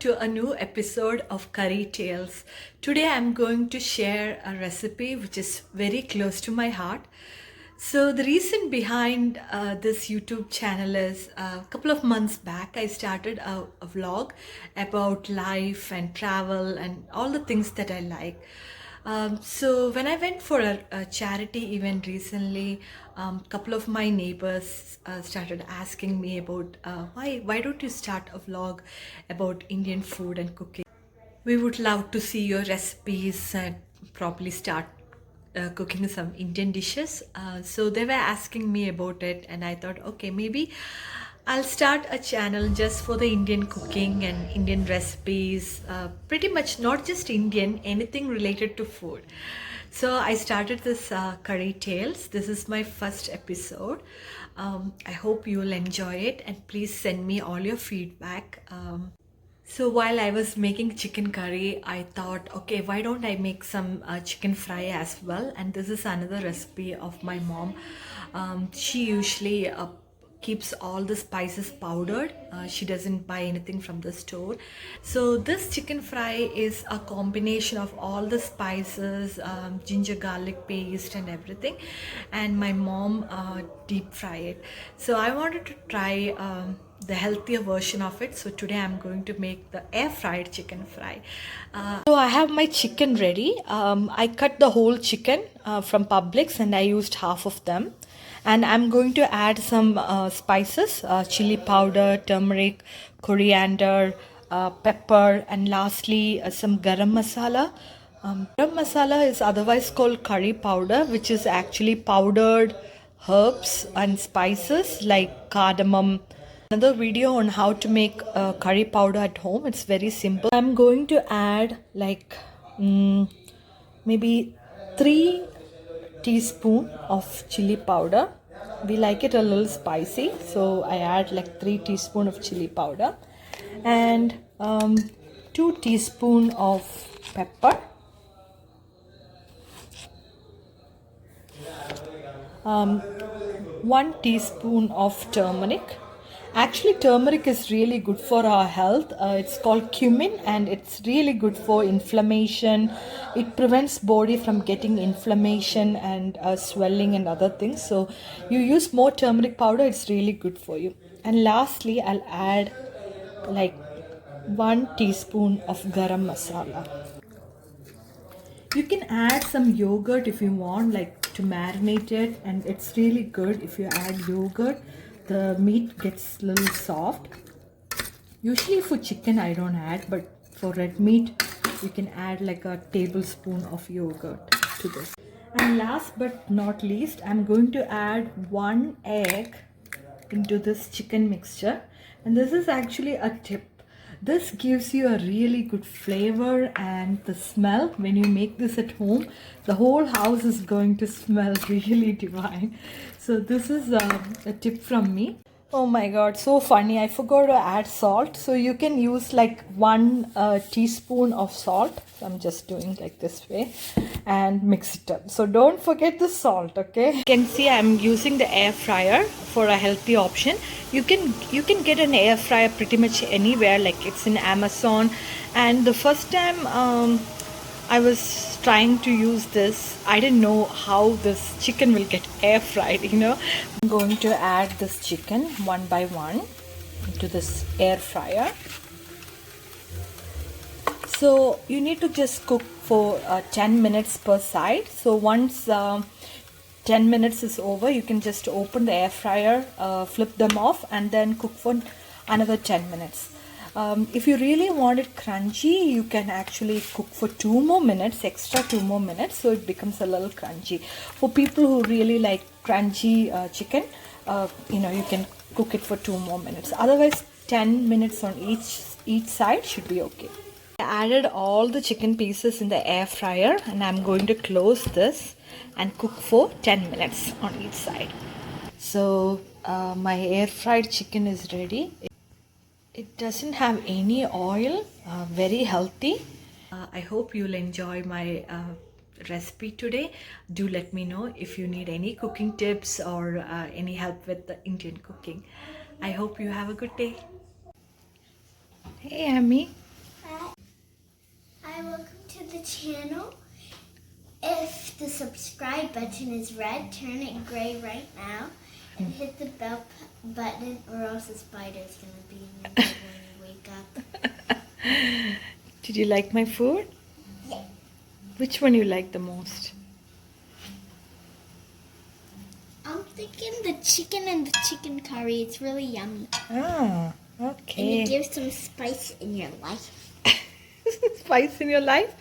to a new episode of Curry Tales. Today I'm going to share a recipe which is very close to my heart. So the reason behind this YouTube channel is a couple of months back I started a vlog about life and travel and all the things that I like. So when I went for a charity event recently, a couple of my neighbors started asking me about why don't you start a vlog about Indian food and cooking. We would love to see your recipes and probably start cooking some Indian dishes. So they were asking me about it, and I thought, okay, maybe I'll start a channel just for the Indian cooking and Indian recipes. Pretty much not just Indian, anything related to food. So I started this Curry Tales. This is my first episode. I hope you will enjoy it, and please send me all your feedback. So while I was making chicken curry, I thought, okay, why don't I make some chicken fry as well? And this is another recipe of my mom. She usually keeps all the spices powdered. She doesn't buy anything from the store. So this chicken fry is a combination of all the spices, ginger garlic paste and everything. And my mom deep fry it. So I wanted to try the healthier version of it. So today I'm going to make the air fried chicken fry. So I have my chicken ready. I cut the whole chicken from Publix and I used half of them. And I'm going to add some spices, chili powder, turmeric, coriander, pepper, and lastly some garam masala. Garam masala is otherwise called curry powder, which is actually powdered herbs and spices like cardamom. Another video on how to make curry powder at home. It's very simple. I'm going to add like maybe 3 teaspoon of chili powder. We like it a little spicy, so I add like 3 teaspoon of chili powder and 2 teaspoon of pepper, 1 teaspoon of turmeric. Actually, turmeric is really good for our health. It's called cumin and it's really good for inflammation. It prevents body from getting inflammation and swelling and other things. So you use more turmeric powder, it's really good for you. And lastly, I'll add like 1 teaspoon of garam masala. You can add some yogurt if you want, like to marinate it, and it's really good if you add yogurt. The meat gets a little soft. Usually for chicken I don't add, but for red meat you can add like a tablespoon of yogurt to this. And last but not least, I'm going to add 1 egg into this chicken mixture, and this is actually a tip. This gives you a really good flavor and the smell. When you make this at home, the whole house is going to smell really divine. So this is a tip from me. Oh my god, so funny. I forgot to add salt. So you can use like 1 teaspoon of salt. So I'm just doing like this way and mix it up. So don't forget the salt, okay? You can see I'm using the air fryer for a healthy option. You can get an air fryer pretty much anywhere, like it's in Amazon. And the first time I was trying to use this, I didn't know how this chicken will get air fried, you know. I'm going to add this chicken one by one into this air fryer. So you need to just cook for 10 minutes per side. So once 10 minutes is over, you can just open the air fryer, flip them off, and then cook for another 10 minutes. If you really want it crunchy, you can actually cook for 2 more minutes, extra 2 more minutes, so it becomes a little crunchy. For people who really like crunchy chicken, you know, you can cook it for 2 more minutes. Otherwise, 10 minutes on each side should be okay. I added all the chicken pieces in the air fryer, and I'm going to close this and cook for 10 minutes on each side. So my air fried chicken is ready. It doesn't have any oil, very healthy. I hope you'll enjoy my recipe today. Do let me know if you need any cooking tips or any help with the Indian cooking. I hope you have a good day. Hey, Amy. the channel. If the subscribe button is red, turn it gray right now. And hit the bell button, or else the spider's going to be in your bed when you wake up. Did you like my food? Yeah. Which one you like the most? I'm thinking the chicken and the chicken curry. It's really yummy. Ah, And okay. it gives some spice in your life. Spice in your life?